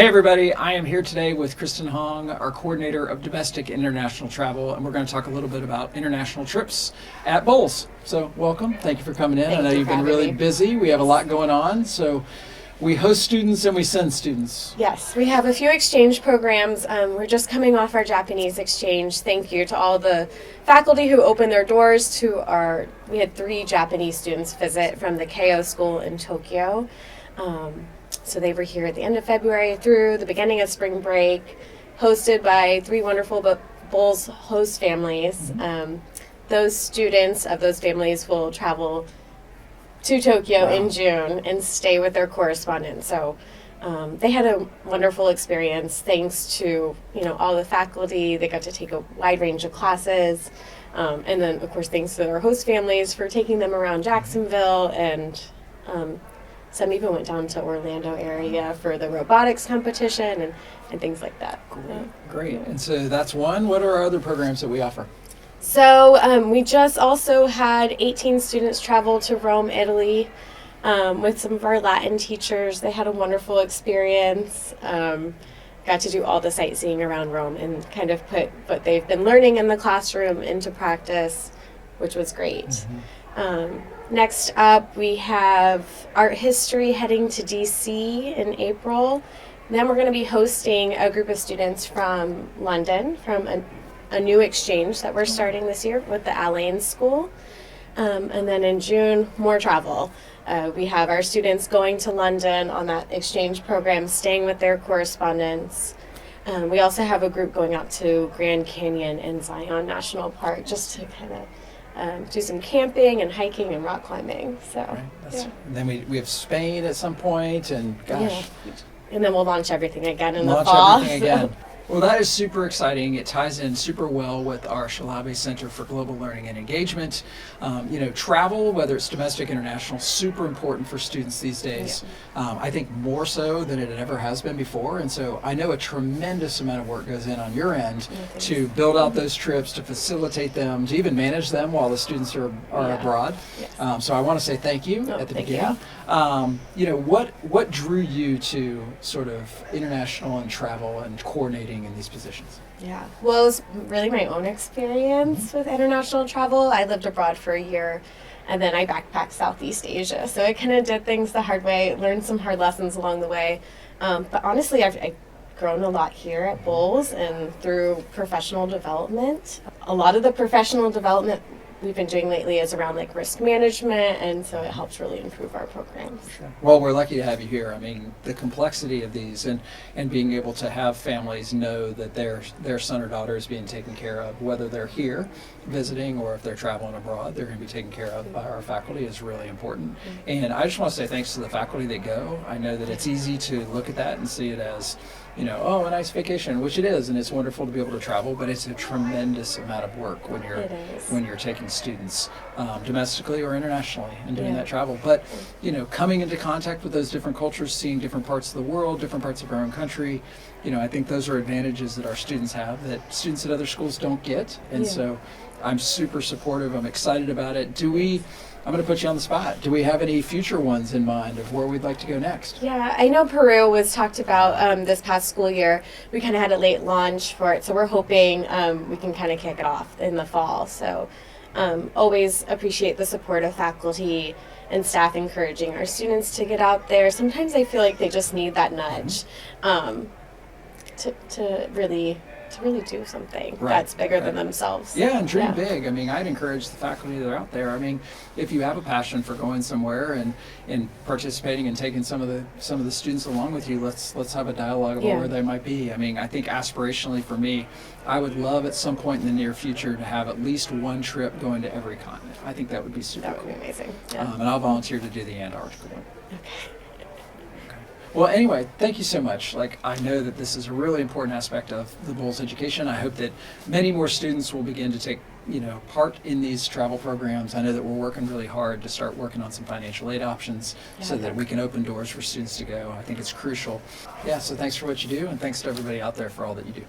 Hey everybody, I am here today with Kristin Hong, our coordinator of domestic and international travel, and we're going to talk a little bit about international trips at Bowles. So welcome, thank you for coming in. I know you've been really busy, we have a lot going on, so we host students and we send students. Yes, we have a few exchange programs. We're just coming off our Japanese exchange. Thank you to all the faculty who opened their doors to we had 3 Japanese students visit from the Keio school in Tokyo. So they were here at the end of February through the beginning of spring break, hosted by 3 wonderful Bowles host families. Those students of those families will travel to Tokyo in June and stay with their correspondents. So they had a wonderful experience thanks to all the faculty. They got to take a wide range of classes. And then, of course, thanks to their host families for taking them around Jacksonville, and some even went down to Orlando area for the robotics competition and things like that. Great. And so that's one. What are our other programs that we offer? So we just also had 18 students travel to Rome, Italy with some of our Latin teachers. They had a wonderful experience. Got to do all the sightseeing around Rome and kind of put what they've been learning in the classroom into practice, which was great. Next up, we have art history heading to DC in April. And then we're going to be hosting a group of students from London, from a new exchange that we're starting this year with the Allain School. And then in June, more travel. We have our students going to London on that exchange program, staying with their correspondents. We also have a group going out to Grand Canyon and Zion National Park just to kind of do some camping and hiking and rock climbing. So, And then we have Spain at some point, and gosh. Yeah. And then we'll launch everything again in the fall. Launch everything again. Well, that is super exciting. It ties in super well with our Shalabe Center for Global Learning and Engagement. Travel, whether it's domestic, international, super important for students these days. I think more so than it ever has been before. And so I know a tremendous amount of work goes in on your end to build out those trips, to facilitate them, to even manage them while the students are abroad. Yes. So I want to say thank you at the beginning. What drew you to sort of international and travel and coordinating in these positions? Yeah, well, it was really my own experience with international travel. I lived abroad for a year, and then I backpacked Southeast Asia. So I kind of did things the hard way, learned some hard lessons along the way. But honestly, I've grown a lot here at Bowles and through professional development. A lot of the professional development we've been doing lately is around like risk management, and so it helps really improve our programs. Sure. Well, we're lucky to have you here. I mean, the complexity of these and being able to have families know that their son or daughter is being taken care of, whether they're here visiting or if they're traveling abroad, they're going to be taken care of by our faculty is really important. And I just want to say thanks to the faculty that go. I know that it's easy to look at that and see it as a nice vacation, which it is, and it's wonderful to be able to travel, but it's a tremendous amount of work when you're taking students domestically or internationally and doing that travel. But coming into contact with those different cultures, seeing different parts of the world, different parts of our own country, I think those are advantages that our students have that students at other schools don't get. And so I'm super supportive. I'm excited about it. I'm going to put you on the spot. Do we have any future ones in mind of where we'd like to go next? Yeah, I know Peru was talked about this past school year. We kind of had a late launch for it, so we're hoping we can kind of kick it off in the fall. So always appreciate the support of faculty and staff encouraging our students to get out there. Sometimes I feel like they just need that nudge to really do something that's bigger than themselves. Yeah, and dream big. I mean, I'd encourage the faculty that are out there. I mean, if you have a passion for going somewhere and participating and taking some of the students along with you, let's have a dialogue about where they might be. I mean, I think aspirationally for me, I would love at some point in the near future to have at least one trip going to every continent. I think that would be super cool. That would be amazing. Yeah. And I'll volunteer to do the Antarctica one. Okay. Well, anyway, thank you so much. I know that this is a really important aspect of the Bowles education. I hope that many more students will begin to take, part in these travel programs. I know that we're working really hard to start working on some financial aid options so that we can open doors for students to go. I think it's crucial. Yeah, so thanks for what you do, and thanks to everybody out there for all that you do.